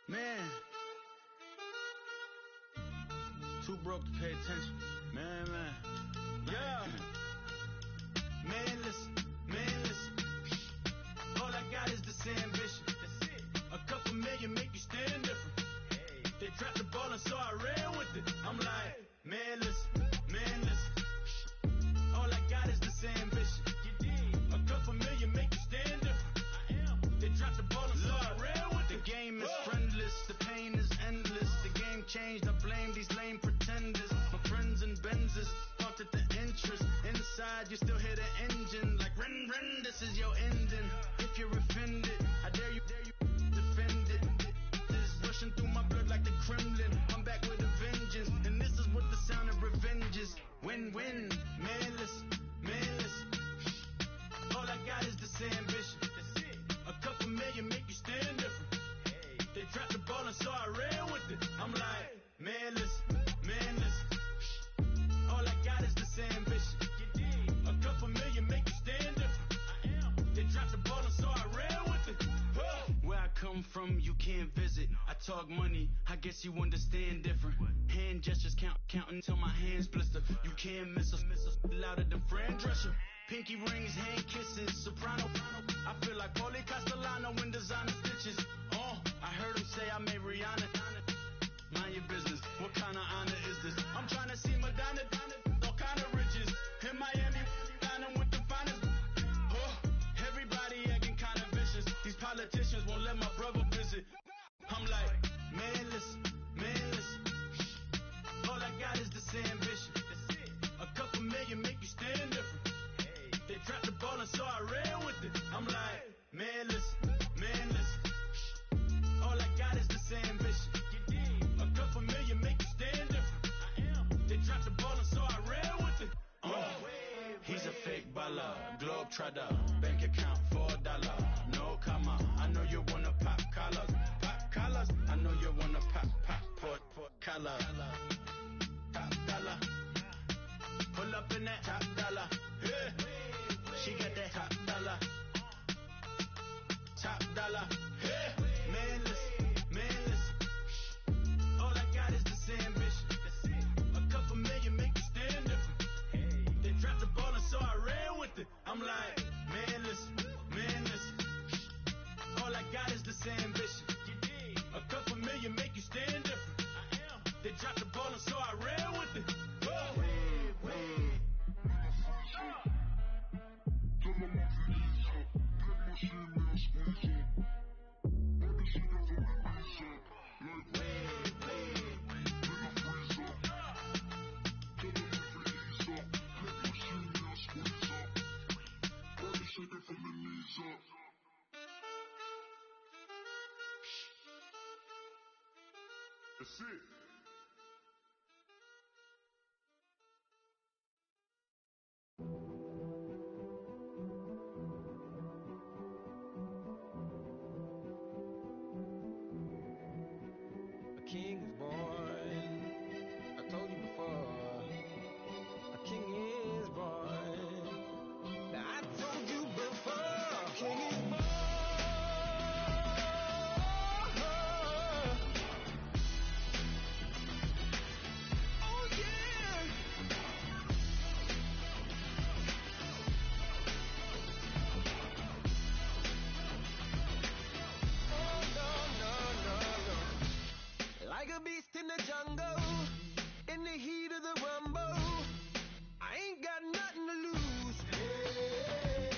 Man, too broke to pay attention. Man. Yeah. Man, listen. All I got is this ambition. That's it. A couple million make you stand different. Hey. They dropped the ball and so I ran with it. I'm like, man, listen. All I got is this ambition. A couple million make you stand different. I am. They dropped the ball and so I ran with it. The game is friendless, the pain is endless. The game changed, I blame these lame pretenders. My friends and Benzes thought that the interest inside, you still hear the engine like ren, this is your ending. If you're offended, I dare you defend it. This is rushing through my blood like the Kremlin. I'm back with a vengeance, and this is what the sound of revenge is. Win-win, man, listen. All I got is this ambition. That's it. A couple million make you stand different. Hey. They dropped the ball and so I ran with it. I'm like, man, listen. All I got is this ambition. A couple million make you stand different. I am. They dropped the ball and so I ran with it. Where I come from, you can't visit. I talk money, I guess you understand different. Hand gestures counting till my hands blister. You can't miss us louder than Fran Drescher. Pinky rings, hand kisses, soprano. I feel like Paulie Castellano in designer stitches. I heard him say I made Rihanna. Mind your business, what kind of honor is this? I'm trying to see Madonna, all kind of riches. In Miami, dining with the finest. Everybody acting kind of vicious. These politicians won't let my brother visit. I'm like, man, listen. All I got is this ambition. A couple million make you stand different. They dropped the ball and so I ran with it. I'm like, man, listen. All I got is this ambition. A couple million make you stand different. I am. They dropped the ball and so I ran with it. He's a fake baller, globe trotter, bank account $4, no comma. I know you wanna pop collars. I know you wanna pop collar. Top dollar, pull up in that top dollar. Yeah. She got that top dollar. Yeah. Man, listen. All I got is this ambition. A couple million make you stand different. They dropped the ball and so I ran with it. I'm like, man, listen. All I got is this ambition. A couple million make you stand different. They dropped the ball and so I ran with it. That's it. A king is born. I told you before. A king is born. Now I told you before. A king is born. Like a beast in the jungle, in the heat of the rumble, I ain't got nothing to lose. Hey,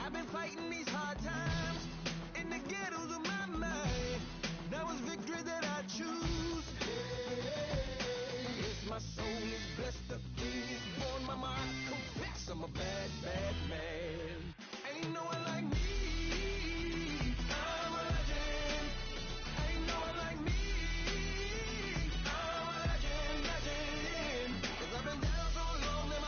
I've been fighting these hard times in the ghettos of my mind. Now it's victory that I choose. Hey, yes, my soul is blessed, the king is born. Mama, I confess I'm a bad, bad man. Ain't no one like me. I'm a legend. Ain't no one like me. I'm a legend. 'Cause I've been down so long that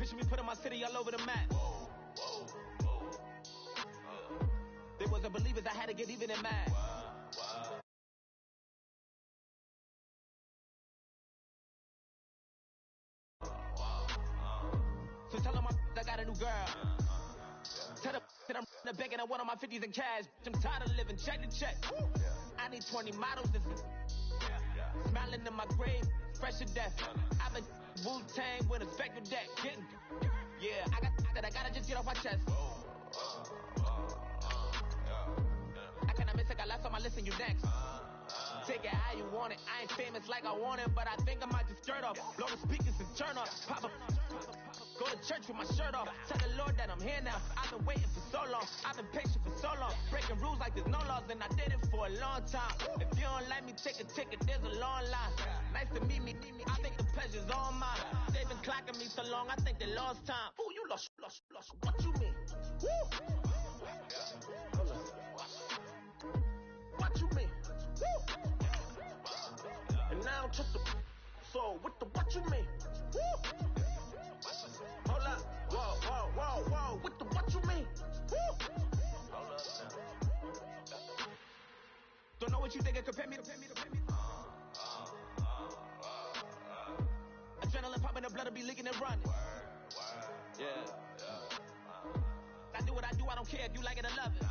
Picture me putting my city all over the map. They wasn't believers, I had to get even in mad. So tell them I got a new girl. Tell them that I'm in the bank and I want all my 50s in cash. I'm tired of living check to check. I need 20 models and smiling in my grave, fresh to death. I've been Wu-Tang with a spectral deck. Yeah, I gotta just get off my chest. I cannot miss, I got last on my list and you next. Take it how you want it. I ain't famous like I want it, but I think I might just skirt off. Blow the speakers and turn up. Pop up. Go to church with my shirt off. Tell the Lord that I'm here now. I've been waiting for so long. I've been patient for so long. Breaking rules like there's no laws, and I did it for a long time. If you don't like me, take a ticket. There's a long line. Nice to meet me. I think the pleasure's all mine. They've been clocking me so long, I think they lost time. Ooh, you lost. What you mean? Woo! What you mean? Woo! And now just the so with the what you mean? Woo! Hold up, whoa, with the what you mean? Woo! Hold up now. Don't know what you think, compare me. Adrenaline popping, the blood will be leaking and running. Yeah. I do what I do, I don't care if you like it or love it.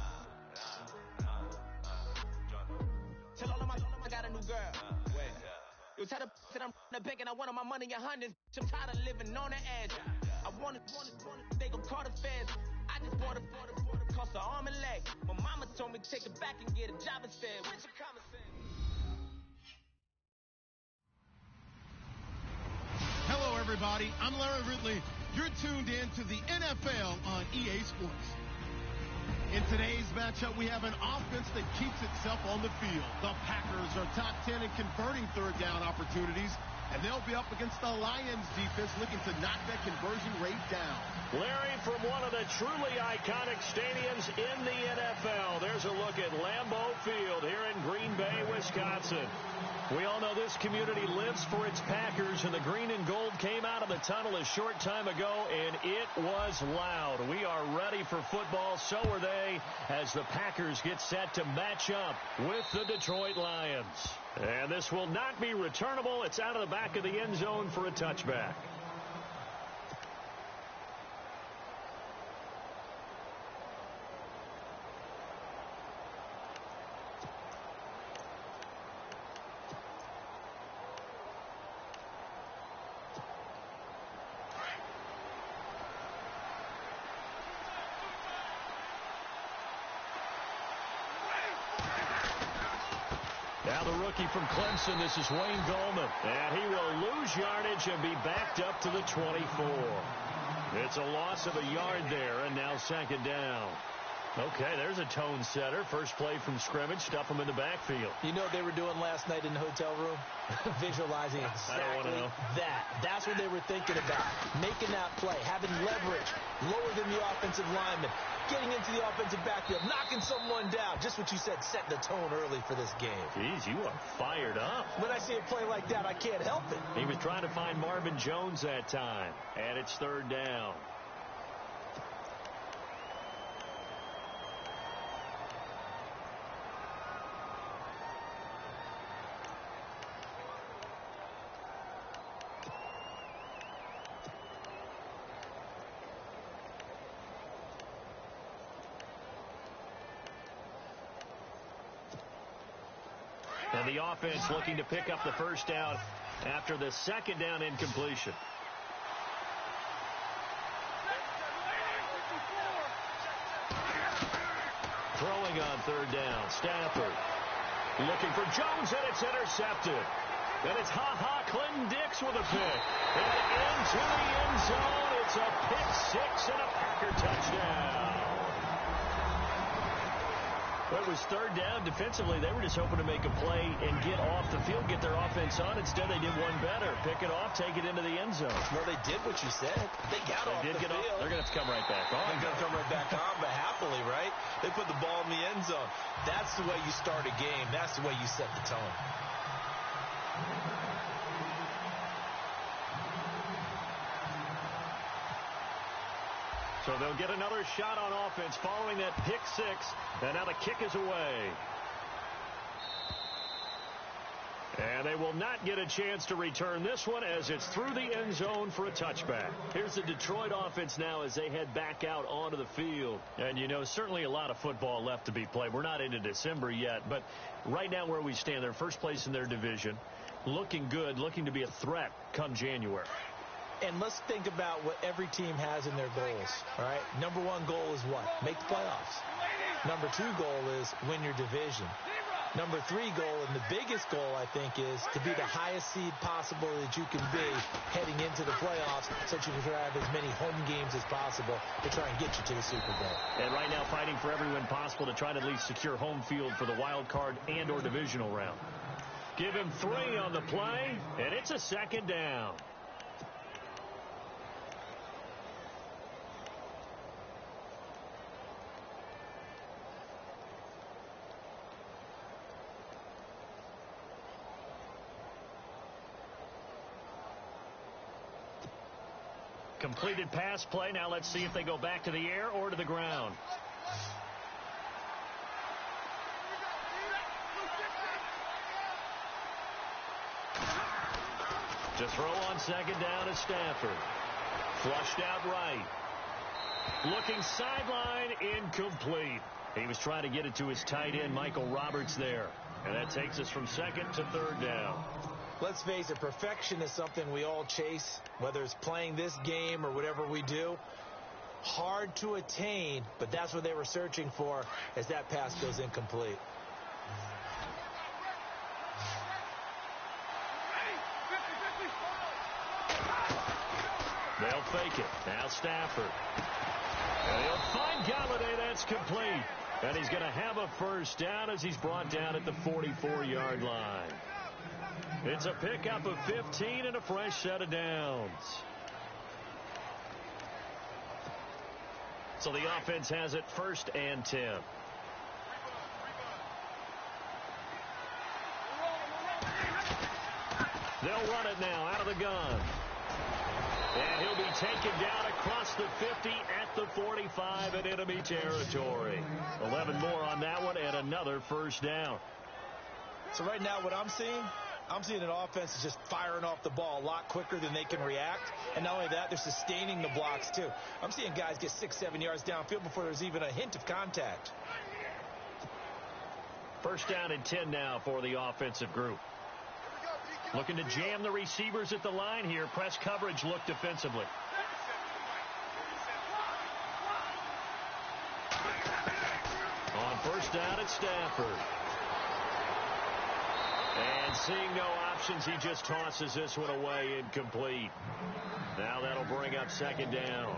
Tell all of my I got a new girl. You tell the that I'm in the bank and I want all my money in hundreds. I'm tired of living on the edge. I want it, they gon' call the feds. I just bought it, cost an arm and leg. My mama told me take it back and get a job instead. Where's your common sense? Hello, everybody. I'm Larry Ridley. You're tuned in to the NFL on EA Sports. In today's matchup, we have an offense that keeps itself on the field. The Packers are top 10 in converting third down opportunities, and they'll be up against the Lions defense looking to knock that conversion rate down. Larry, from one of the truly iconic stadiums in the NFL, there's a look at Lambeau Field here in Green Bay, Wisconsin. We all know this community lives for its Packers, and the green and gold came out of the tunnel a short time ago, and it was loud. We are ready for football, so are they, as the Packers get set to match up with the Detroit Lions. And this will not be returnable. It's out of the back of the end zone for a touchback. Now the rookie from Clemson, this is Wayne Gallman. And he will lose yardage and be backed up to the 24. It's a loss of a yard there, and now second down. Okay, there's a tone setter. First play from scrimmage, stuff them in the backfield. You know what they were doing last night in the hotel room? Visualizing exactly I don't want to know. that. That's what they were thinking about. Making that play, having leverage, lower than the offensive lineman, getting into the offensive backfield, knocking someone down. Just what you said, setting the tone early for this game. Jeez, you are fired up. When I see a play like that, I can't help it. He was trying to find Marvin Jones that time. And it's third down. And the offense looking to pick up the first down after the second down incompletion. Throwing on third down, Stafford. Looking for Jones, and it's intercepted. And it's Clinton Dix with a pick. And into the end zone, it's a pick six and a Packer touchdown. Well, it was third down. Defensively, they were just hoping to make a play and get off the field, get their offense on. Instead, they did one better. Pick it off, take it into the end zone. Well, they did what you said. They got off the field. They're going to have to come right back on. They're going to come right back on, but happily, right? They put the ball in the end zone. That's the way you start a game. That's the way you set the tone. So they'll get another shot on offense following that pick six. And now the kick is away. And they will not get a chance to return this one as it's through the end zone for a touchback. Here's the Detroit offense now as they head back out onto the field. And, you know, certainly a lot of football left to be played. We're not into December yet, but right now where we stand, they're first place in their division, looking good, looking to be a threat come January. And let's think about what every team has in their goals, all right? Number one goal is what? Make the playoffs. Number two goal is win your division. Number three goal, and the biggest goal, I think, is to be the highest seed possible that you can be heading into the playoffs so that you can have as many home games as possible to try and get you to the Super Bowl. And right now fighting for every win possible to try to at least secure home field for the wild card and or divisional round. Give him 3 on the play, and it's a second down. Completed pass play. Now let's see if they go back to the air or to the ground. To throw on second down is Stafford. Flushed out right. Looking sideline, incomplete. He was trying to get it to his tight end, Michael Roberts, there. And that takes us from second to third down. Let's face it, perfection is something we all chase, whether it's playing this game or whatever we do. Hard to attain, but that's what they were searching for as that pass goes incomplete. They'll fake it. Now Stafford. And he'll find Galladay. That's complete. And he's going to have a first down as he's brought down at the 44-yard line. It's a pickup of 15 and a fresh set of downs. So the offense has it 1st and 10. They'll run it now out of the gun. And he'll be taken down across the 50 at the 45 in enemy territory. 11 more on that one and another first down. So right now what I'm seeing an offense is just firing off the ball a lot quicker than they can react. And not only that, they're sustaining the blocks too. I'm seeing guys get 6-7 yards downfield before there's even a hint of contact. First down and 10 now for the offensive group. Looking to jam the receivers at the line here. Press coverage look defensively. On first down, it's Stafford. And seeing no options, he just tosses this one away incomplete. Now that'll bring up second down.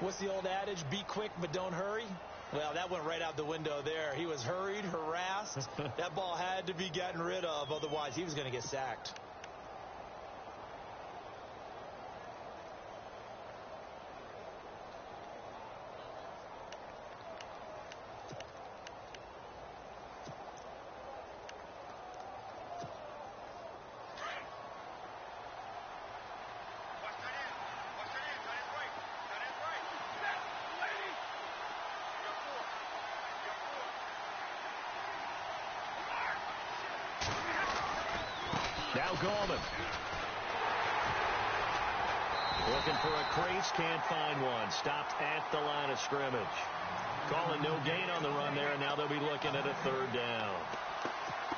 What's the old adage? Be quick, but don't hurry. Well, that went right out the window there. He was hurried, harassed. That ball had to be gotten rid of. Otherwise, he was going to get sacked. Now Gallman. Looking for a crease, can't find one. Stopped at the line of scrimmage. Calling no gain on the run there, and now they'll be looking at a third down.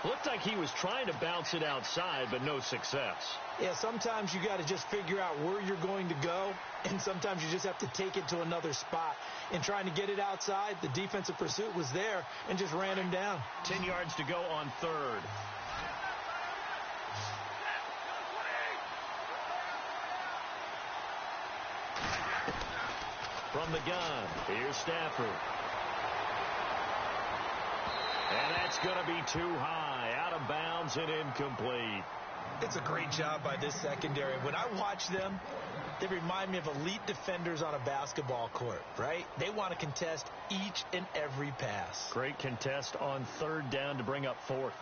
Looked like he was trying to bounce it outside, but no success. Yeah, sometimes you got to just figure out where you're going to go, and sometimes you just have to take it to another spot. In trying to get it outside, the defensive pursuit was there and just ran him down. 10 yards to go on third. From the gun, here's Stafford. And that's going to be too high, out of bounds and incomplete. It's a great job by this secondary. When I watch them, they remind me of elite defenders on a basketball court, right? They want to contest each and every pass. Great contest on third down to bring up fourth.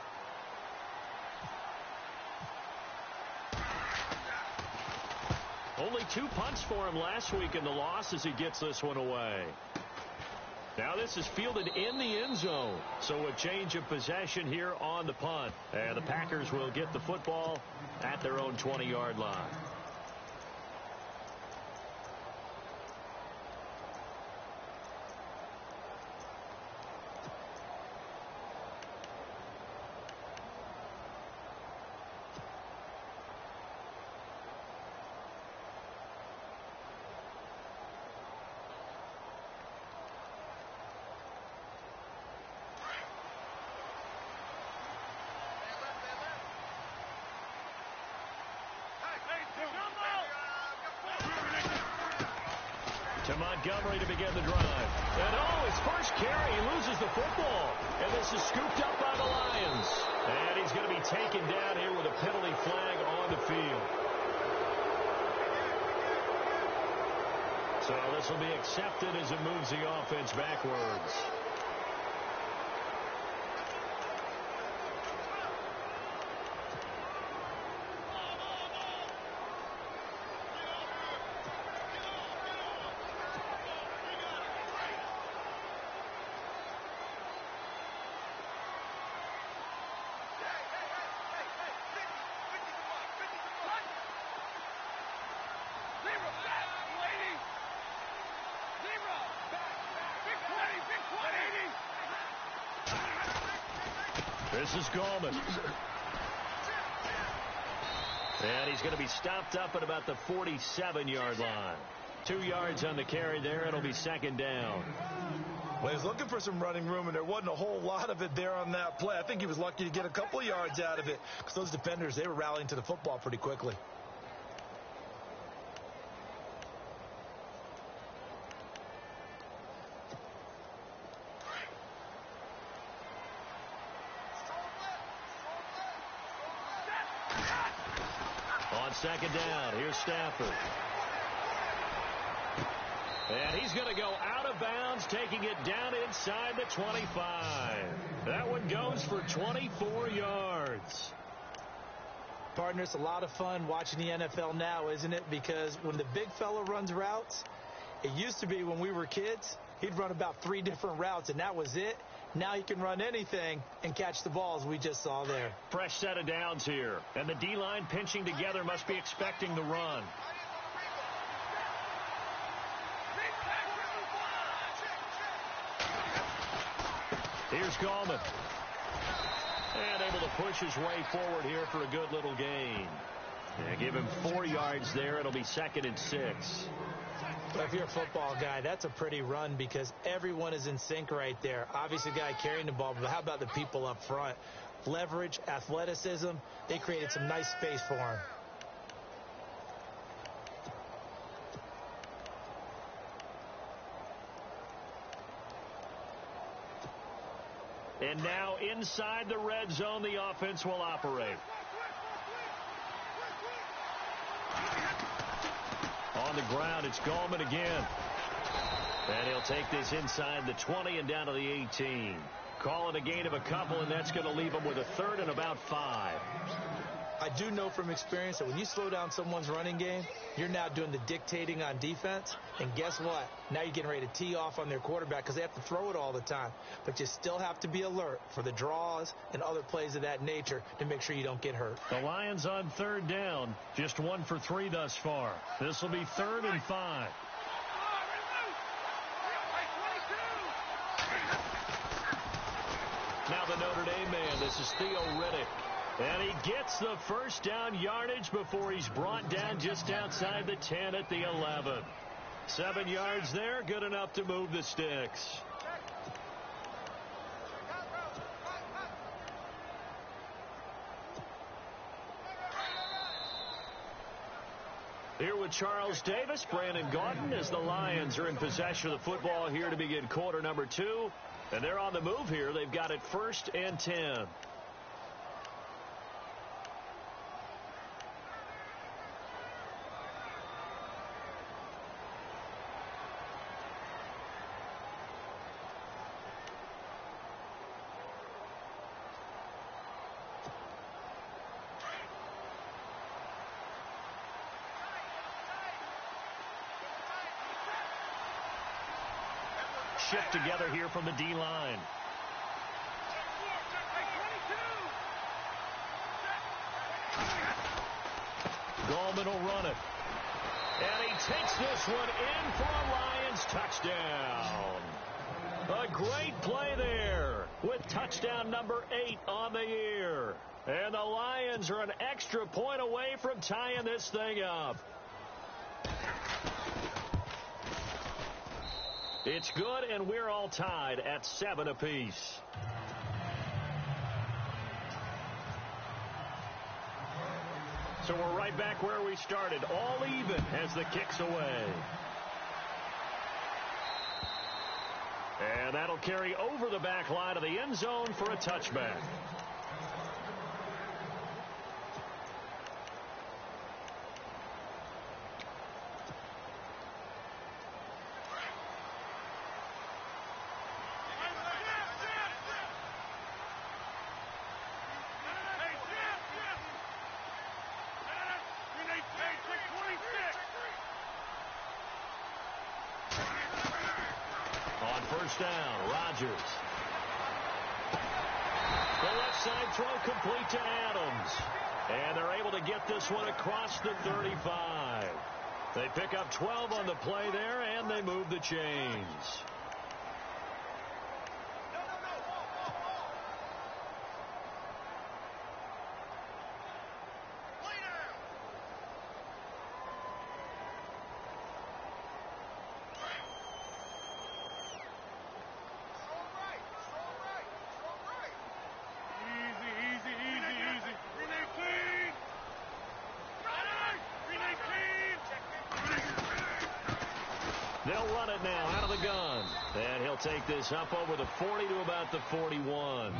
Only 2 punts for him last week in the loss as he gets this one away. Now this is fielded in the end zone. So a change of possession here on the punt. And the Packers will get the football at their own 20-yard line. To Montgomery to begin the drive. And his first carry, he loses the football. And this is scooped up by the Lions. And he's going to be taken down here with a penalty flag on the field. So this will be accepted as it moves the offense backwards. This is Gallman. And he's going to be stopped up at about the 47-yard line. 2 yards on the carry there. It'll be second down. Well, he was looking for some running room, and there wasn't a whole lot of it there on that play. I think he was lucky to get a couple of yards out of it because those defenders, they were rallying to the football pretty quickly. On second down, here's Stafford. And he's going to go out of bounds, taking it down inside the 25. That one goes for 24 yards. Partner, it's a lot of fun watching the NFL now, isn't it? Because when the big fella runs routes, it used to be when we were kids, he'd run about 3 different routes, and that was it. Now he can run anything and catch the balls we just saw there. Fresh set of downs here. And the D-line pinching together must be expecting the run. Here's Gallman. And able to push his way forward here for a good little gain. Yeah, give him 4 yards there. It'll be 2nd and 6. But if you're a football guy, that's a pretty run because everyone is in sync right there. Obviously, the guy carrying the ball, but how about the people up front? Leverage, athleticism, they created some nice space for him. And now inside the red zone, the offense will operate. On the ground, it's Gallman again. And he'll take this inside the 20 and down to the 18. Call it a gain of a couple, and that's going to leave him with a 3rd and about 5. I do know from experience that when you slow down someone's running game, you're now doing the dictating on defense. And guess what? Now you're getting ready to tee off on their quarterback because they have to throw it all the time. But you still have to be alert for the draws and other plays of that nature to make sure you don't get hurt. The Lions on 3rd down. Just 1 for 3 thus far. This will be 3rd and 5. Now the Notre Dame man. This is Theo Riddick. And he gets the first down yardage before he's brought down just outside the 10 at the 11. 7 yards there, good enough to move the sticks. Here with Charles Davis, Brandon Gaudin, as the Lions are in possession of the football here to begin quarter number 2. And they're on the move here. They've got it 1st and 10. shift together here from the D-line. Gallman will run it. And he takes this one in for a Lions touchdown. A great play there with touchdown number 8 on the year. And the Lions are an extra point away from tying this thing up. It's good, and we're all tied at 7 apiece. So we're right back where we started, all even as the kick's away. And that'll carry over the back line of the end zone for a touchback. First down, Rodgers. The left side throw complete to Adams. And they're able to get this one across the 35. They pick up 12 on the play there, and they move the chains. They'll run it now out of the gun. And he'll take this up over the 40 to about the 41.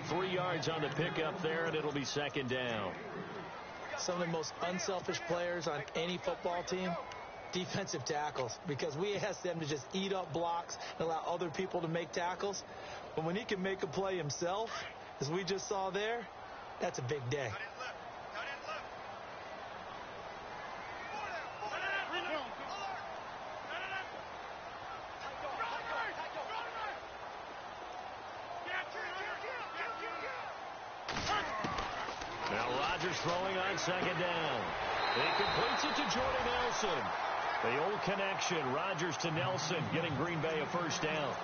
3 yards on the pickup there, and it'll be second down. Some of the most unselfish players on any football team, defensive tackles, because we ask them to just eat up blocks and allow other people to make tackles. But when he can make a play himself, as we just saw there, that's a big day. Throwing on second down. He completes it to Jordy Nelson. The old connection, Rodgers to Nelson, getting Green Bay a first down.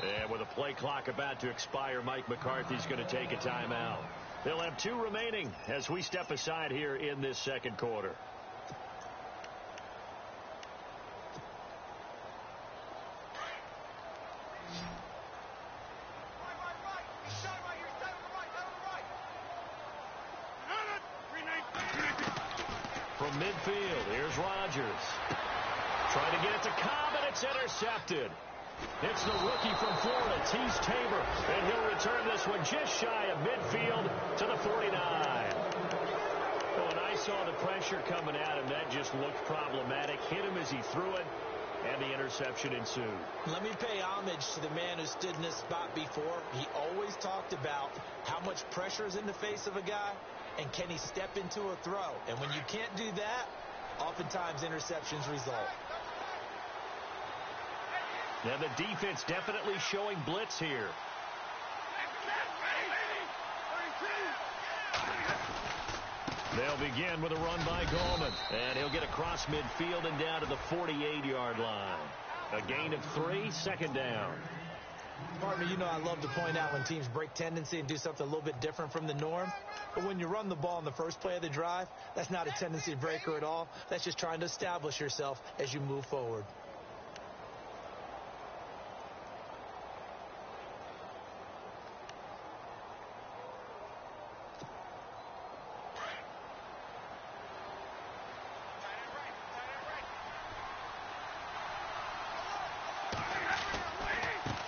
And with a play clock about to expire, Mike McCarthy's going to take a timeout. They'll have 2 remaining as we step aside here in this second quarter. From midfield, here's Rodgers. Trying to get it to Cobb, and it's intercepted. It's the rookie from Florida, Tease Tabor, and he'll return this one just shy of midfield to the 49. When I saw the pressure coming at him, that just looked problematic. Hit him as he threw it, and the interception ensued. Let me pay homage to the man who stood in this spot before. He always talked about how much pressure is in the face of a guy, and can he step into a throw. And when you can't do that, oftentimes interceptions result. Now the defense definitely showing blitz here. They'll begin with a run by Gallman. And he'll get across midfield and down to the 48-yard line. A gain of 3, second down. Partner, you know I love to point out when teams break tendency and do something a little bit different from the norm. But when you run the ball in the first play of the drive, that's not a tendency breaker at all. That's just trying to establish yourself as you move forward.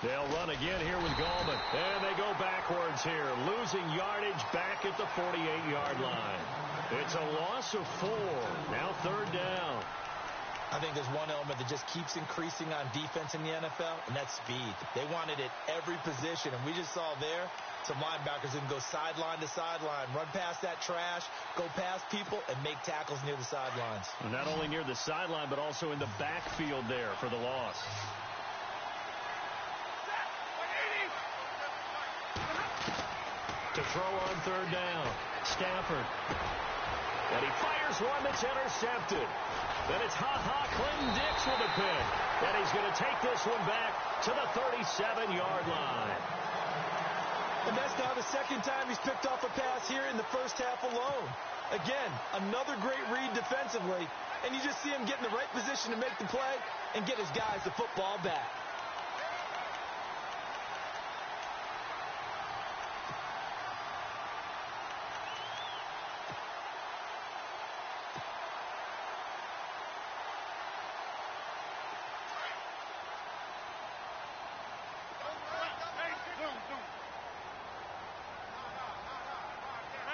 They'll run again here with Gallman. And they go backwards here, losing yardage back at the 48-yard line. It's a loss of 4. Now 3rd down. I think there's one element that just keeps increasing on defense in the NFL, and that's speed. They want it at every position, and we just saw there some linebackers that can go sideline to sideline, run past that trash, go past people, and make tackles near the sidelines. And not only near the sideline, but also in the backfield there for the loss. To throw on 3rd down, Stafford. And he fires one that's intercepted. Then it's Clinton Dix with a pick. And he's going to take this one back to the 37-yard line. And that's now the 2nd time he's picked off a pass here in the first half alone. Again, another great read defensively. And you just see him get in the right position to make the play and get his guys the football back.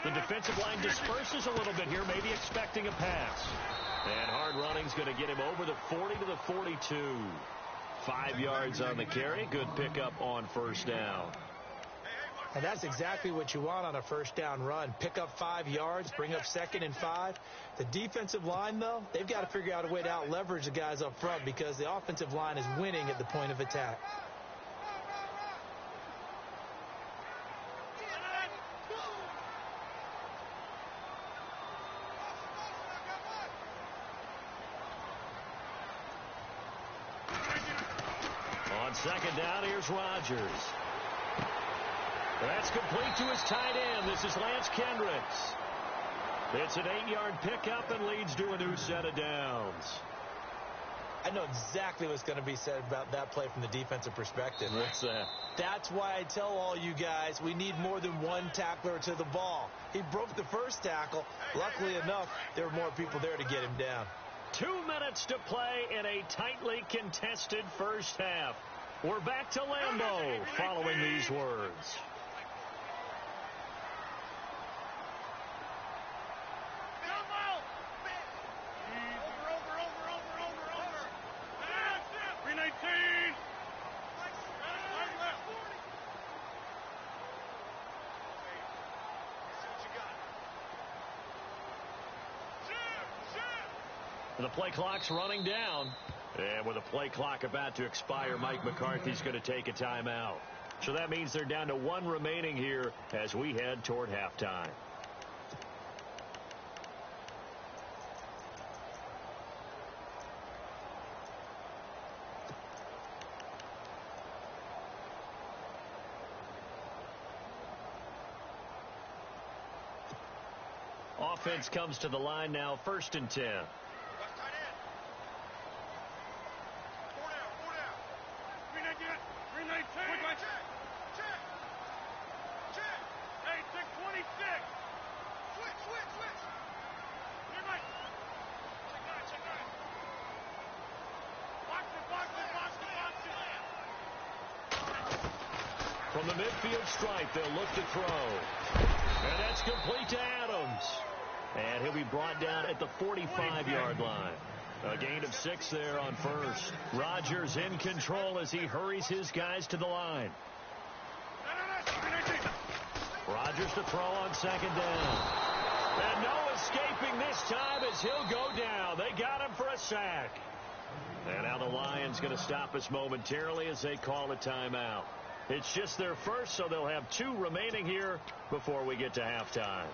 The defensive line disperses a little bit here, maybe expecting a pass. And hard running's going to get him over the 40 to the 42. 5 yards on the carry. Good pickup on 1st down. And that's exactly what you want on a 1st down run. Pick up 5 yards, bring up 2nd and 5. The defensive line, though, they've got to figure out a way to out-leverage the guys up front because the offensive line is winning at the point of attack. On 2nd down, here's Rodgers. That's complete to his tight end. This is Lance Kendricks. It's an 8-yard pickup and leads to a new set of downs. I know exactly what's going to be said about that play from the defensive perspective. What's that? That's why I tell all you guys we need more than one tackler to the ball. He broke the first tackle. Luckily enough, there were more people there to get him down. 2 minutes to play in a tightly contested first half. We're back to Lambeau following these words. The play clock's running down. And with the play clock about to expire, Mike McCarthy's going to take a timeout. So that means they're down to 1 remaining here as we head toward halftime. Offense comes to the line now, 1st and 10. From the midfield stripe, they'll look to throw. And that's complete to Adams. And he'll be brought down at the 45-yard line. A gain of 6 there on 1st. Rodgers in control as he hurries his guys to the line. Rodgers to throw on 2nd down. And no escaping this time as he'll go down. They got him for a sack. And now the Lions going to stop us momentarily as they call a timeout. It's just their first, so they'll have 2 remaining here before we get to halftime.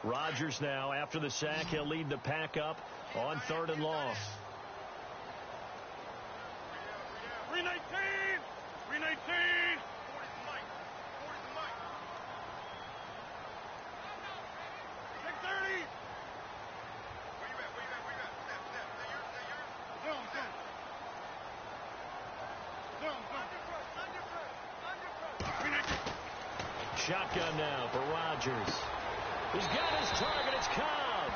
Rodgers now, after the sack, he'll lead the pack up on 3rd and long. 319! 319! Shotgun now for Rodgers. He's got his target. It's Cobb.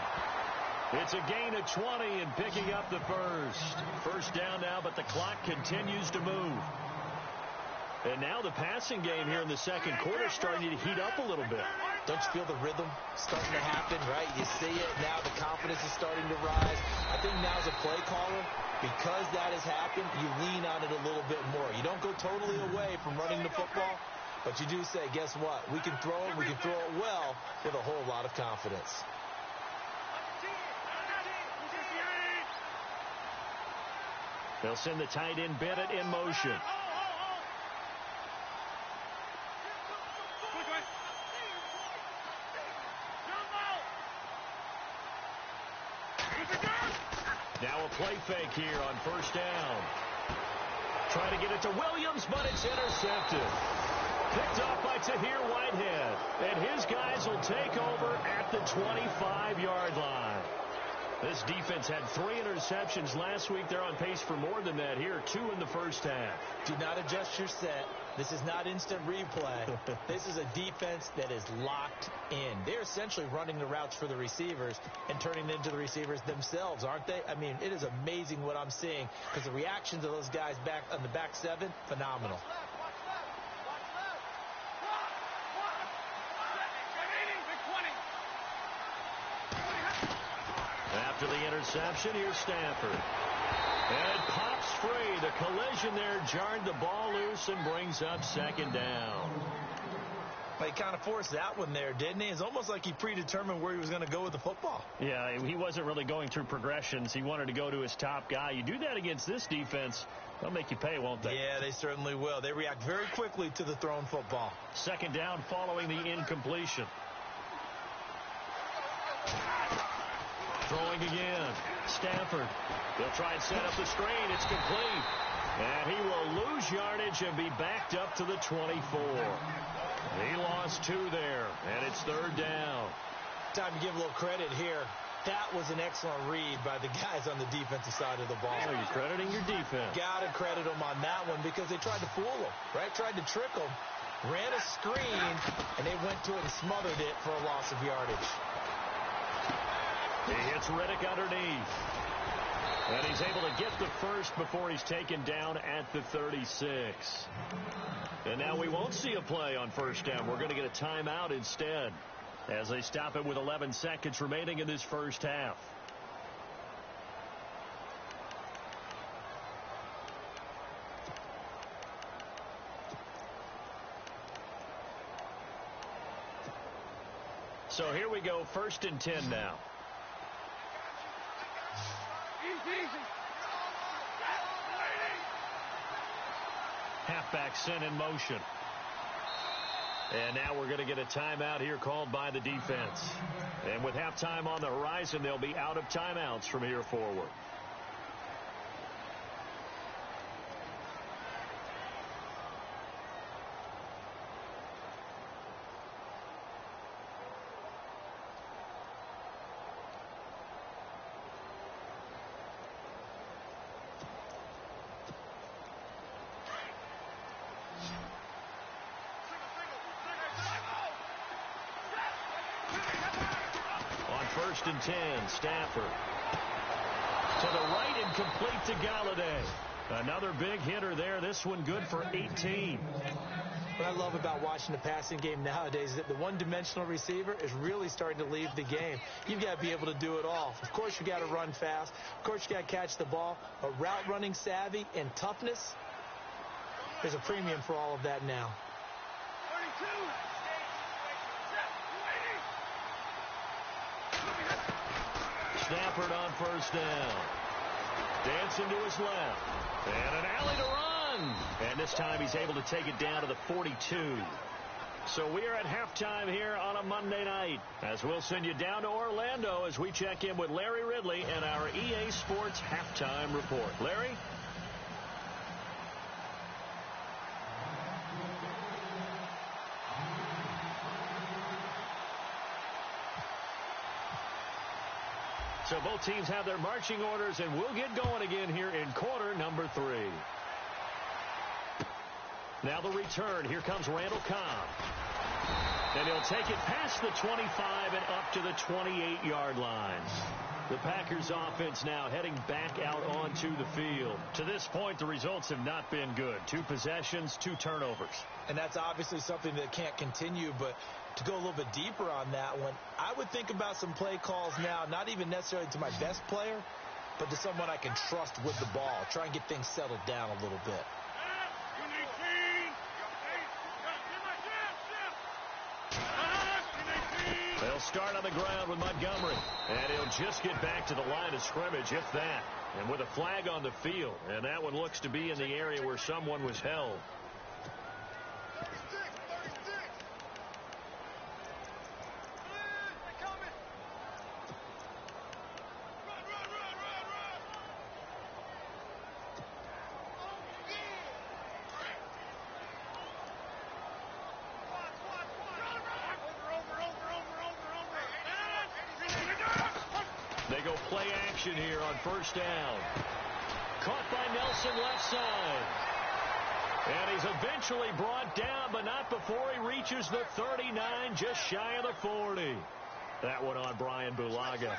It's a gain of 20 and picking up the first. First down now, but the clock continues to move. And now the passing game here in the second quarter is starting to heat up a little bit. Don't you feel the rhythm starting to happen, right? You see it now. The confidence is starting to rise. I think now as a play caller, because that has happened, you lean on it a little bit more. You don't go totally away from running the football, but you do say, guess what? We can throw it. We can throw it well with a whole lot of confidence. They'll send the tight end Bennett in motion. Now a play fake here on first down. Trying to get it to Williams, but it's intercepted. Picked off by Tahir Whitehead. And his guys will take over at the 25-yard line. This defense had 3 interceptions last week. They're on pace for more than that here. 2 in the first half. Do not adjust your set. This is not instant replay. This is a defense that is locked in. They're essentially running the routes for the receivers and turning it into the receivers themselves, aren't they? I mean, it is amazing what I'm seeing because the reactions of those guys back on the back 7, phenomenal. After the interception, here's Stafford. And it pops free. The collision there jarred the ball loose and brings up second down. Well, he kind of forced that one there, didn't he? It's almost like he predetermined where he was going to go with the football. Yeah, he wasn't really going through progressions. He wanted to go to his top guy. You do that against this defense, they'll make you pay, won't they? Yeah, they certainly will. They react very quickly to the thrown football. Second down following the incompletion. Throwing again. Stafford. They'll try and set up the screen. It's complete. And he will lose yardage and be backed up to the 24. He lost 2 there, and it's third down. Time to give a little credit here. That was an excellent read by the guys on the defensive side of the ball. Oh, you're crediting your defense. Got to credit them on that one because they tried to fool them, right? Tried to trick them. Ran a screen, and they went to it and smothered it for a loss of yardage. He hits Riddick underneath. And he's able to get the first before he's taken down at the 36. And now we won't see a play on first down. We're going to get a timeout instead as they stop it with 11 seconds remaining in this first half. So here we go, 1st and 10 now. Halfback sent in motion. And now we're going to get a timeout here called by the defense. And with halftime on the horizon, they'll be out of timeouts from here forward. First and 10, Stafford. To the right and complete to Galladay. Another big hitter there. This one good for 18. What I love about watching the passing game nowadays is that the one-dimensional receiver is really starting to leave the game. You've got to be able to do it all. Of course, you got to run fast. Of course, you got to catch the ball. But route running savvy and toughness, there's a premium for all of that now. 32. Stafford on first down. Dancing to his left. And an alley to run. And this time he's able to take it down to the 42. So we are at halftime here on a Monday night. As we'll send you down to Orlando as we check in with Larry Ridley and our EA Sports Halftime Report. Larry? So both teams have their marching orders, and we'll get going again here in quarter number 3. Now the return. Here comes Randall Cobb. And he'll take it past the 25 and up to the 28-yard line. The Packers offense now heading back out onto the field. To this point, the results have not been good. 2 possessions, 2 turnovers. And that's obviously something that can't continue, but to go a little bit deeper on that one, I would think about some play calls now, not even necessarily to my best player, but to someone I can trust with the ball. Try and get things settled down a little bit. They'll start on the ground with Montgomery. And he'll just get back to the line of scrimmage, if that. And with a flag on the field. And that one looks to be in the area where someone was held. They go play action here on first down. Caught by Nelson left side. And he's eventually brought down, but not before he reaches the 39, just shy of the 40. That one on Brian Bulaga.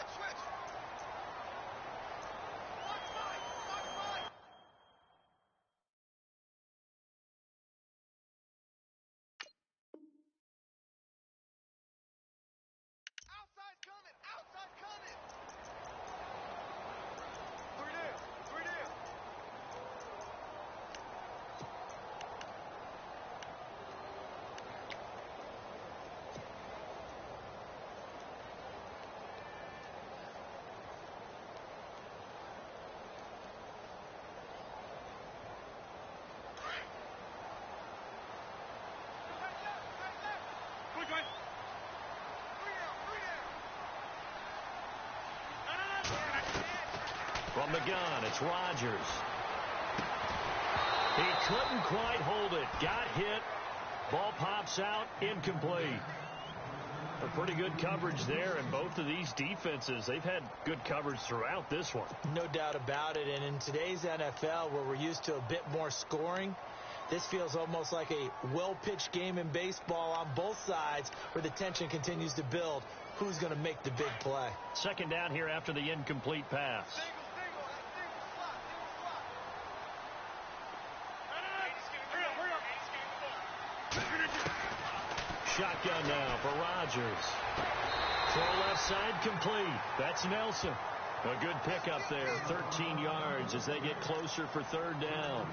From the gun, it's Rodgers. He couldn't quite hold it. Got hit. Ball pops out. Incomplete. A pretty good coverage there, and both of these defenses, they've had good coverage throughout this one. No doubt about it, and in today's NFL, where we're used to a bit more scoring, this feels almost like a well-pitched game in baseball on both sides where the tension continues to build. Who's going to make the big play? Second down here after the incomplete pass. Shotgun now for Rodgers. Throw left side complete. That's Nelson. A good pickup there. 13 yards as they get closer for third down.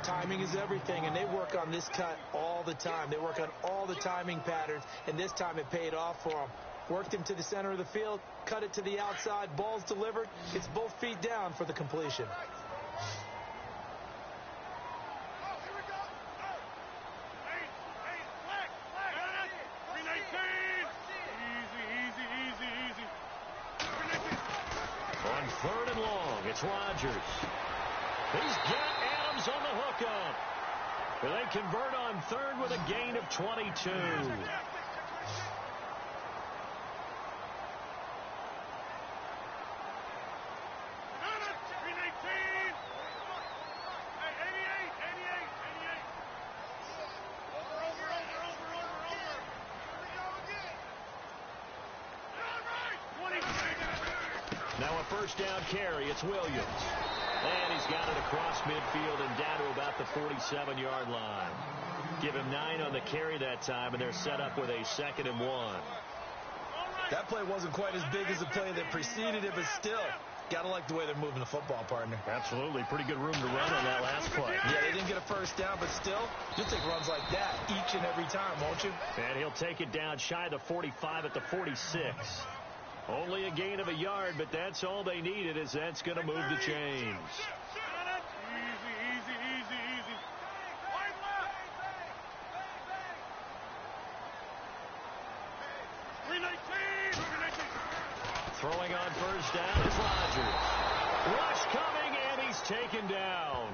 Timing is everything, and they work on this cut all the time. They work on all the timing patterns, and this time it paid off for them. Worked him to the center of the field, cut it to the outside, ball's delivered. It's both feet down for the completion. On third and long, it's Rodgers. He's got Adams on the hookup. They convert on third with a gain of 22. Now a first down carry. It's Williams. And he's got it across midfield and down to about the 47-yard line. Give him 9 on the carry that time, and they're set up with a 2nd and 1. That play wasn't quite as big as the play that preceded it, but still, got to like the way they're moving the football, partner. Absolutely. Pretty good room to run on that last play. Yeah, they didn't get a first down, but still, you'll take runs like that each and every time, won't you? And he'll take it down shy of the 45 at the 46. Only a gain of a yard, but that's all they needed, as that's going to move the chains. Throwing on first down is Rodgers. Rush coming, and he's taken down.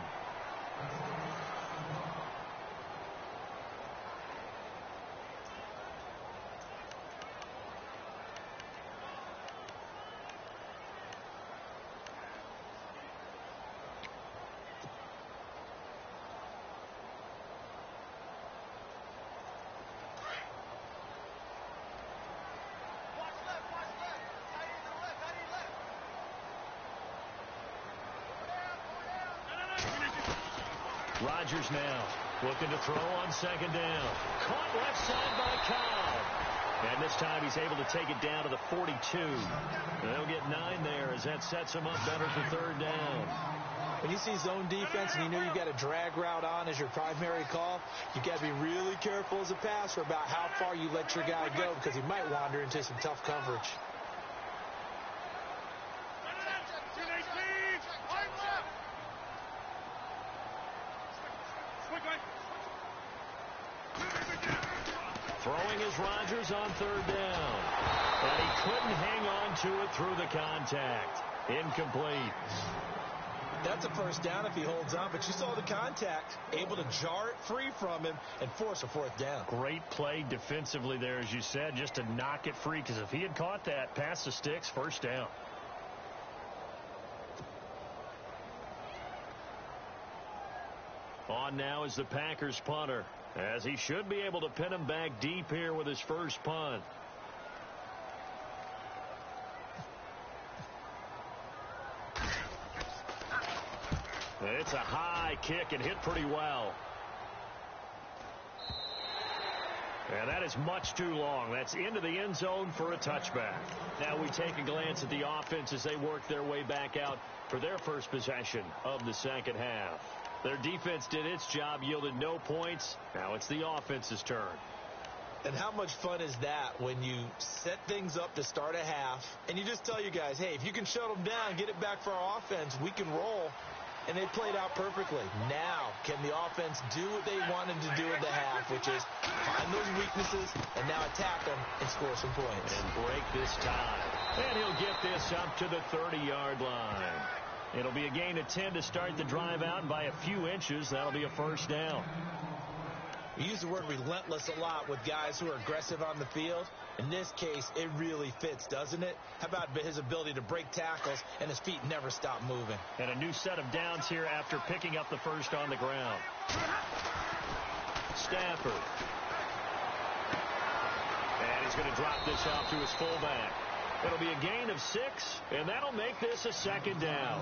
Rodgers now looking to throw on second down. Caught left side by Cobb. And this time he's able to take it down to the 42. They'll get 9 there as that sets him up better for third down. When you see zone defense and you know you've got a drag route on as your primary call, you've got to be really careful as a passer about how far you let your guy go because he might wander into some tough coverage. Throwing is Rodgers on third down. And he couldn't hang on to it through the contact. Incomplete. That's a first down if he holds on, but you saw the contact, able to jar it free from him and force a fourth down. Great play defensively there, as you said, just to knock it free, because if he had caught that, past the sticks, first down. On now is the Packers punter, as he should be able to pin him back deep here with his first punt. It's a high kick and hit pretty well. And that is much too long. That's into the end zone for a touchback. Now we take a glance at the offense as they work their way back out for their first possession of the second half. Their defense did its job, yielded no points. Now it's the offense's turn. And how much fun is that when you set things up to start a half and you just tell your guys, hey, if you can shut them down, get it back for our offense, we can roll. And they played out perfectly. Now, can the offense do what they wanted to do at the half, which is find those weaknesses and now attack them and score some points. And break this tie. And he'll get this up to the 30-yard line. It'll be a gain of 10 to start the drive out, and by a few inches, that'll be a first down. We use the word relentless a lot with guys who are aggressive on the field. In this case, it really fits, doesn't it? How about his ability to break tackles and his feet never stop moving? And a new set of downs here after picking up the first on the ground. Stafford. And he's going to drop this off to his fullback. It'll be a gain of 6, and that'll make this a second down.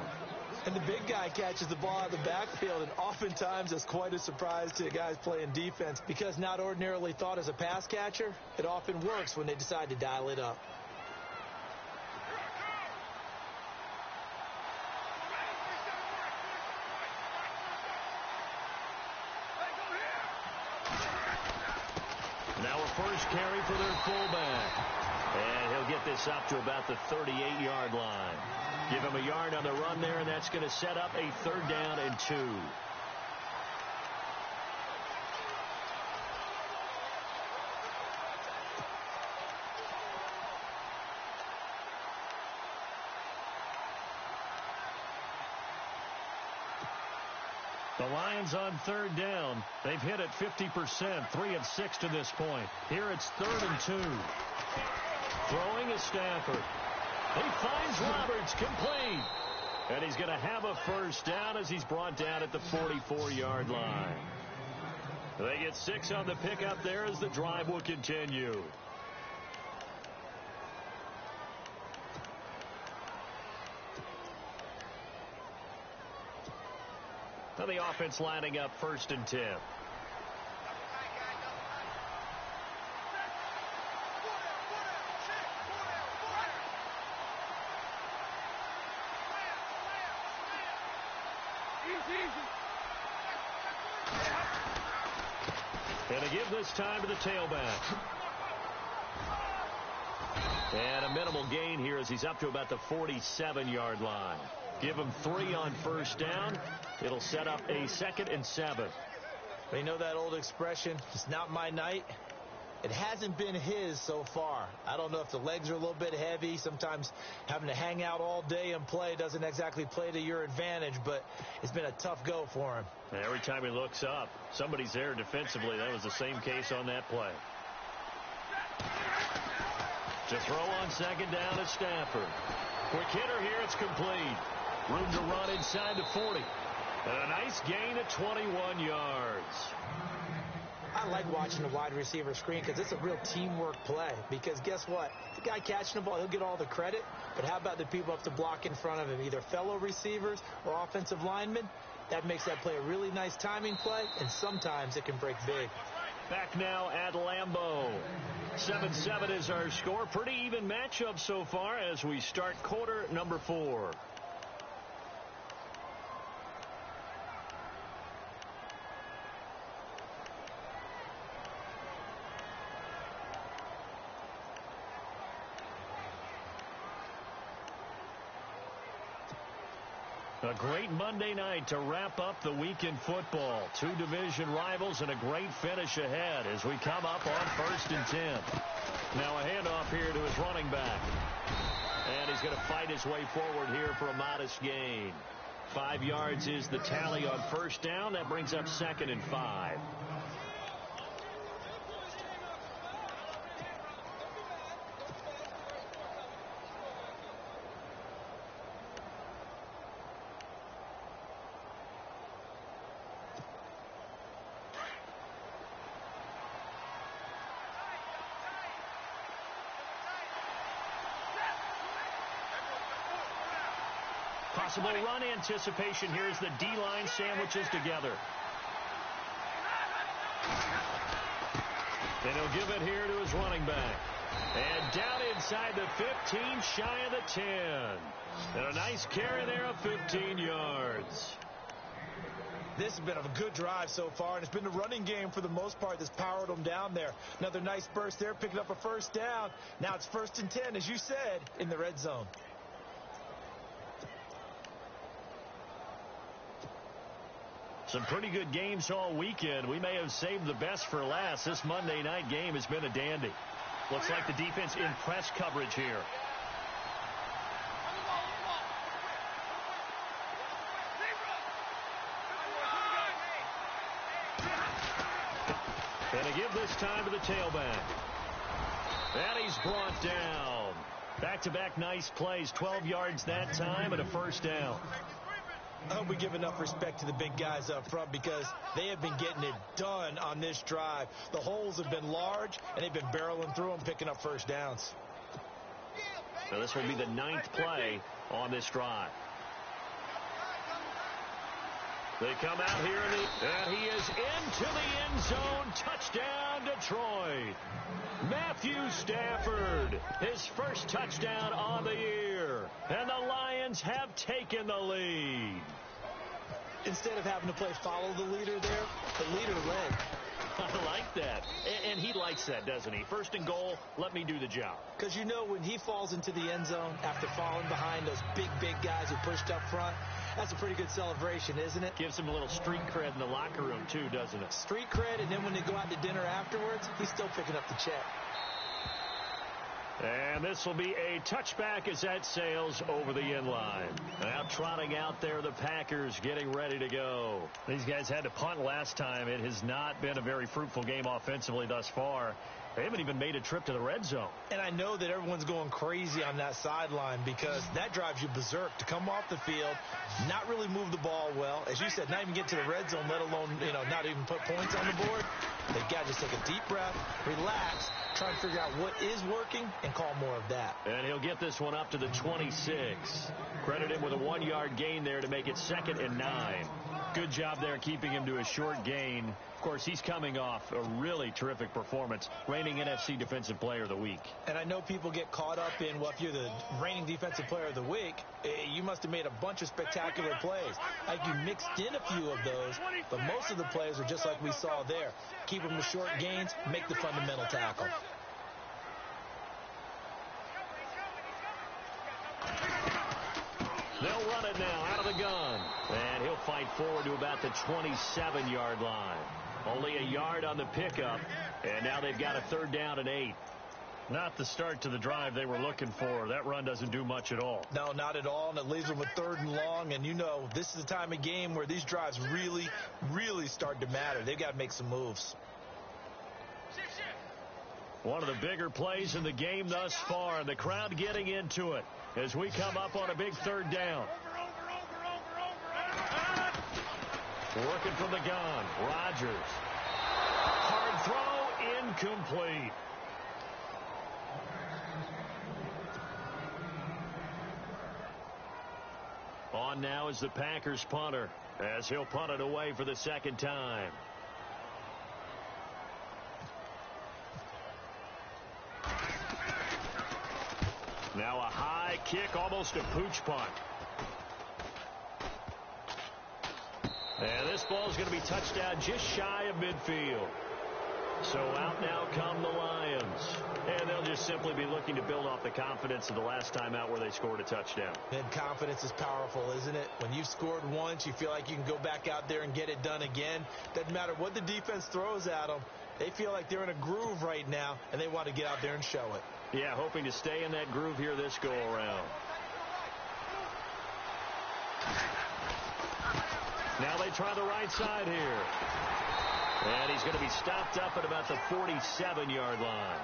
And the big guy catches the ball out of the backfield, and oftentimes it's quite a surprise to the guys playing defense because not ordinarily thought as a pass catcher, it often works when they decide to dial it up. Now a first carry for their fullback. And he'll get this up to about the 38-yard line. Give him a yard on the run there, and that's going to set up a third down and 2. The Lions on third down. They've hit it 50%, 3 of 6 to this point. Here it's 3rd and 2. Throwing is Stafford. He finds Roberts, complete. And he's going to have a first down as he's brought down at the 44-yard line. They get 6 on the pickup there as the drive will continue. Now the offense lining up 1st and 10. And to give this time to the tailback. And a minimal gain here as he's up to about the 47-yard line. Give him 3 on first down. It'll set up a 2nd and 7. They know that old expression, it's not my night. It hasn't been his so far. I don't know if the legs are a little bit heavy. Sometimes having to hang out all day and play doesn't exactly play to your advantage, but it's been a tough go for him. And every time he looks up, somebody's there defensively. That was the same case on that play. To throw on second down is Stafford. Quick hitter here, it's complete. Room to run inside the 40. And a nice gain at 21 yards. I like watching the wide receiver screen because it's a real teamwork play. Because guess what? The guy catching the ball, he'll get all the credit. But how about the people up to block in front of him, either fellow receivers or offensive linemen? That makes that play a really nice timing play, and sometimes it can break big. Back now at Lambeau. 7-7 is our score. Pretty even matchup so far as we start quarter number 4. A great Monday night to wrap up the week in football. 2 division rivals and a great finish ahead as we come up on 1st and 10. Now a handoff here to his running back. And he's going to fight his way forward here for a modest gain. 5 yards is the tally on 1st down. That brings up 2nd and 5. Possible run anticipation here as the D-line sandwiches together. And he'll give it here to his running back. And down inside the 15, shy of the 10. And a nice carry there of 15 yards. This has been a good drive so far, and it's been the running game for the most part that's powered them down there. Another nice burst there, picking up a 1st down. Now it's 1st and 10, as you said, in the red zone. Some pretty good games all weekend. We may have saved the best for last. This Monday night game has been a dandy. Looks like the defense in press coverage here. And a give this time to the tailback. And he's brought down. Back-to-back nice plays. 12 yards that time and a 1st down. I hope we give enough respect to the big guys up front because they have been getting it done on this drive. The holes have been large, and they've been barreling through them, picking up 1st downs. So this will be the 9th play on this drive. They come out here, and he is into the end zone. Touchdown, Detroit. Matthew Stafford, his 1st touchdown on the year. And the Lions have taken the lead. Instead of having to play follow the leader there, the leader led. I like that. And he likes that, doesn't he? 1st and goal, let me do the job. Because you know when he falls into the end zone after falling behind those big guys who pushed up front, that's a pretty good celebration, isn't it? Gives him a little street cred in the locker room, too, doesn't it? Street cred, and then when they go out to dinner afterwards, he's still picking up the check. And this will be a touchback as that sails over the end line. Now trotting out there, the Packers getting ready to go. These guys had to punt last time. It has not been a very fruitful game offensively thus far. They haven't even made a trip to the red zone. And I know that everyone's going crazy on that sideline because that drives you berserk to come off the field, not really move the ball well. As you said, not even get to the red zone, let alone, not even put points on the board. They've got to just take a deep breath, relax, try and figure out what is working and call more of that. And he'll get this one up to the 26. Credit him with a 1-yard gain there to make it 2nd and 9. Good job there keeping him to a short gain. Of course, he's coming off a really terrific performance, reigning NFC Defensive Player of the Week. And I know people get caught up in, well, if you're the reigning Defensive Player of the Week, you must have made a bunch of spectacular plays. Like you mixed in a few of those, but most of the plays are just like we saw there. Keep them to short gains, make the fundamental tackle. They'll run it now out of the gun. And he'll fight forward to about the 27-yard line. Only a yard on the pickup. And now they've got a 3rd down and 8. Not the start to the drive they were looking for. That run doesn't do much at all. No, not at all. And it leaves them with 3rd and long. And this is the time of game where these drives really start to matter. They've got to make some moves. One of the bigger plays in the game thus far, and the crowd getting into it as we come up on a big 3rd down. Working from the gun, Rodgers. Hard throw, incomplete. On now is the Packers punter, as he'll punt it away for the second time. Now a high kick, almost a pooch punt. And this ball is going to be touched down just shy of midfield. So out now come the Lions. And they'll just simply be looking to build off the confidence of the last time out where they scored a touchdown. And confidence is powerful, isn't it? When you've scored once, you feel like you can go back out there and get it done again. Doesn't matter what the defense throws at them. They feel like they're in a groove right now, and they want to get out there and show it. Yeah, hoping to stay in that groove here this go-around. Now they try the right side here. And he's going to be stopped up at about the 47-yard line.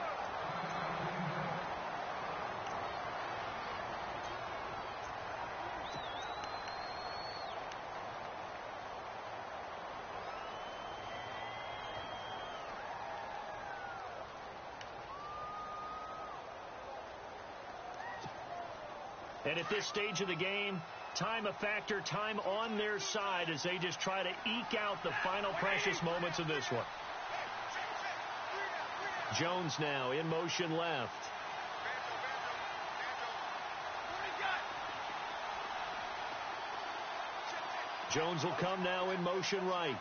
And at this stage of the game, time a factor, time on their side as they just try to eke out the final precious moments of this one. Jones now in motion left. Jones will come now in motion right.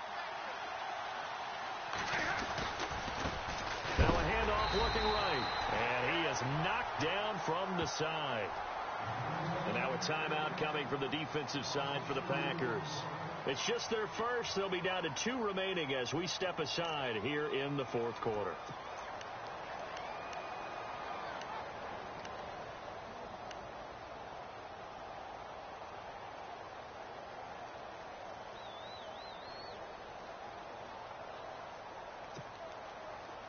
Now a handoff looking right. And he is knocked down from the side. And now a timeout coming from the defensive side for the Packers. It's just their first. They'll be down to 2 remaining as we step aside here in the fourth quarter.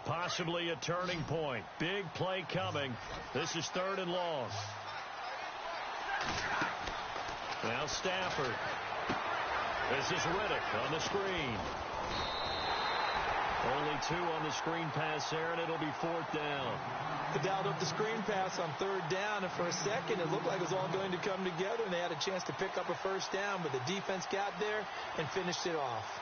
Possibly a turning point. Big play coming. This is 3rd and long. Now Stafford. This is Riddick on the screen. Only 2 on the screen pass there, and it'll be 4th down. They dialed up the screen pass on 3rd down, and for a second it looked like it was all going to come together, and they had a chance to pick up a 1st down, but the defense got there and finished it off.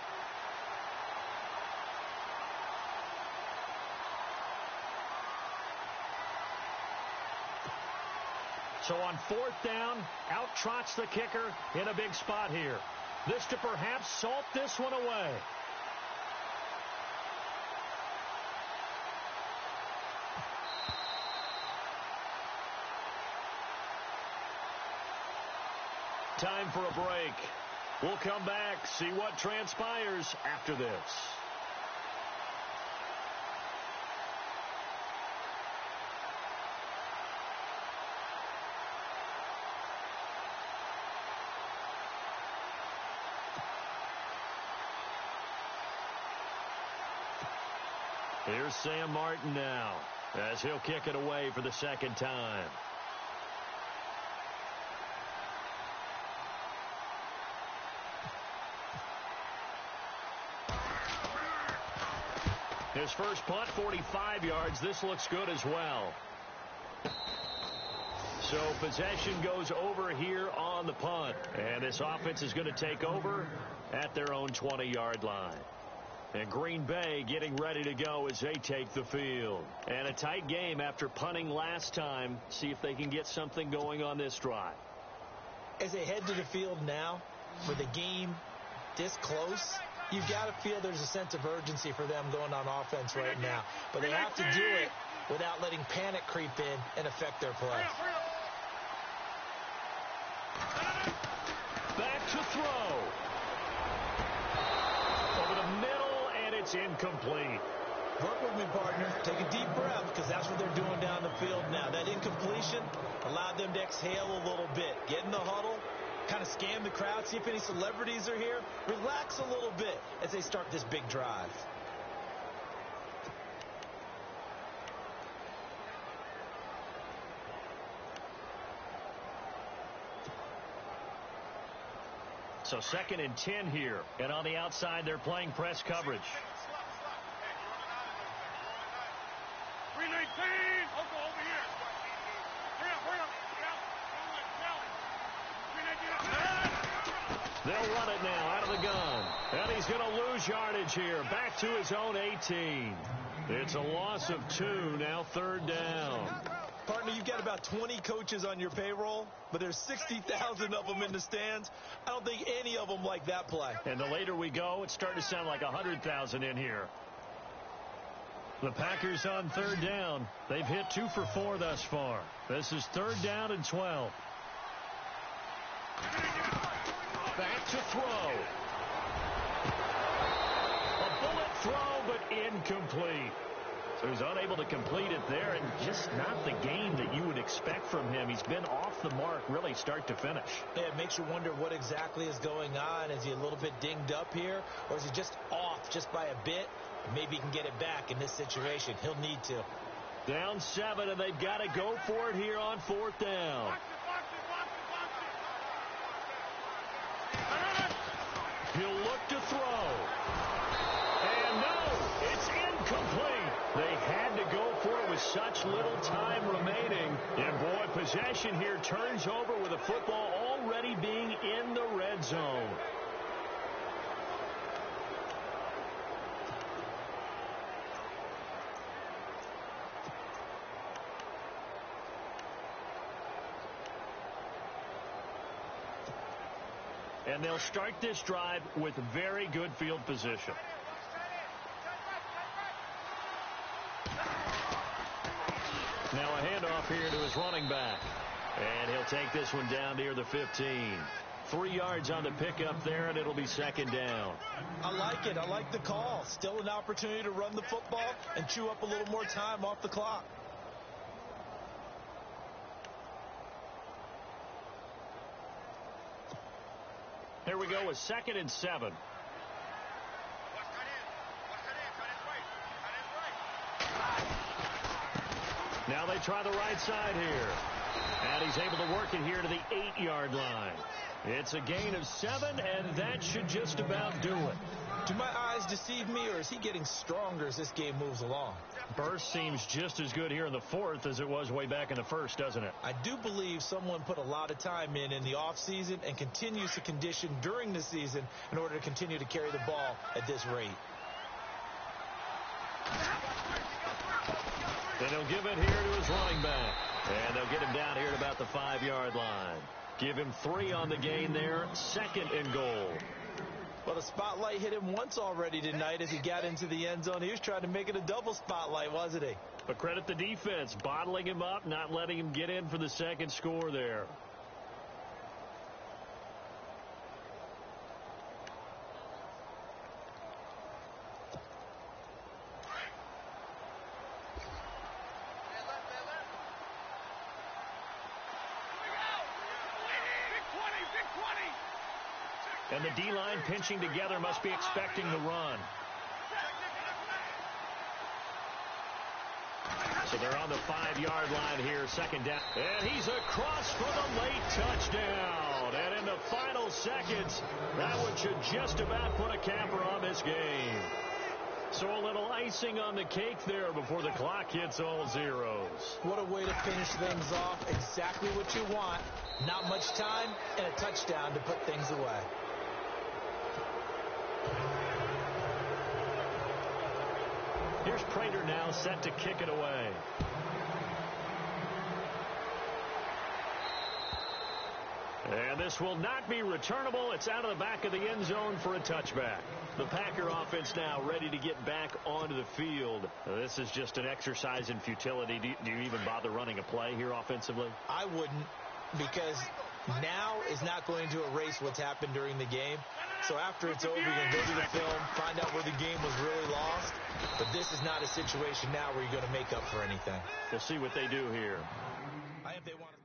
So on 4th down, out trots the kicker in a big spot here. This to perhaps salt this one away. Time for a break. We'll come back, see what transpires after this. Here's Sam Martin now as he'll kick it away for the 2nd time. His first punt, 45 yards. This looks good as well. So possession goes over here on the punt. And this offense is going to take over at their own 20-yard line. And Green Bay getting ready to go as they take the field. And a tight game after punting last time. See if they can get something going on this drive. As they head to the field now, with the game this close, you've got to feel there's a sense of urgency for them going on offense right now. But they have to do it without letting panic creep in and affect their play. Back to throw. Over the middle. It's incomplete. Work with me, partner. Take a deep breath, because that's what they're doing down the field now. That incompletion allowed them to exhale a little bit. Get in the huddle, kind of scan the crowd, see if any celebrities are here. Relax a little bit as they start this big drive. So 2nd and 10 here. And on the outside, they're playing press coverage. 319. I'll go over here. Hurry up. 319. They'll run it now out of the gun. And he's going to lose yardage here. Back to his own 18. It's a loss of 2, now third down. Partner, you've got about 20 coaches on your payroll, but there's 60,000 of them in the stands. I don't think any of them like that play. And the later we go, it's starting to sound like 100,000 in here. The Packers on third down. They've hit 2 for 4 thus far. This is third down and 12. Back to throw. A bullet throw, but incomplete. So he's unable to complete it there, and just not the game that you would expect from him. He's been off the mark, really, start to finish. Yeah, it makes you wonder what exactly is going on. Is he a little bit dinged up here, or is he just off just by a bit? Maybe he can get it back in this situation. He'll need to. Down 7, and they've got to go for it here on fourth down. He'll look to throw. And no, it's incomplete. They had to go for it with such little time remaining. And boy, possession here turns over with the football already being in the red zone. And they'll start this drive with very good field position. Now a handoff here to his running back. And he'll take this one down near the 15. 3 yards on the pickup there, and it'll be second down. I like it. I like the call. Still an opportunity to run the football and chew up a little more time off the clock. Here we go with 2nd and 7. Now they try the right side here. And he's able to work it here to the 8-yard line. It's a gain of 7, and that should just about do it. Do my eyes deceive me, or is he getting stronger as this game moves along? Burst seems just as good here in the 4th as it was way back in the 1st, doesn't it? I do believe someone put a lot of time in the offseason and continues to condition during the season in order to continue to carry the ball at this rate. And he'll give it here to his running back. And they'll get him down here at about the 5-yard line. Give him 3 on the gain there. 2nd and goal. Well, the spotlight hit him once already tonight as he got into the end zone. He was trying to make it a double spotlight, wasn't he? But credit the defense, bottling him up, not letting him get in for the second score there. And the D-line pinching together must be expecting the run. So they're on the 5-yard line here, second down. And he's across for the late touchdown. And in the final seconds, that one should just about put a capper on this game. So a little icing on the cake there before the clock hits all zeros. What a way to finish things off. Exactly what you want. Not much time and a touchdown to put things away. Here's Prater now set to kick it away. And this will not be returnable. It's out of the back of the end zone for a touchback. The Packer offense now ready to get back onto the field. This is just an exercise in futility. Do you even bother running a play here offensively? I wouldn't, because now is not going to erase what's happened during the game. So after it's over, you're going to go to the film, find out where the game was really lost. But this is not a situation now where you're going to make up for anything. We'll see what they do here. If they want to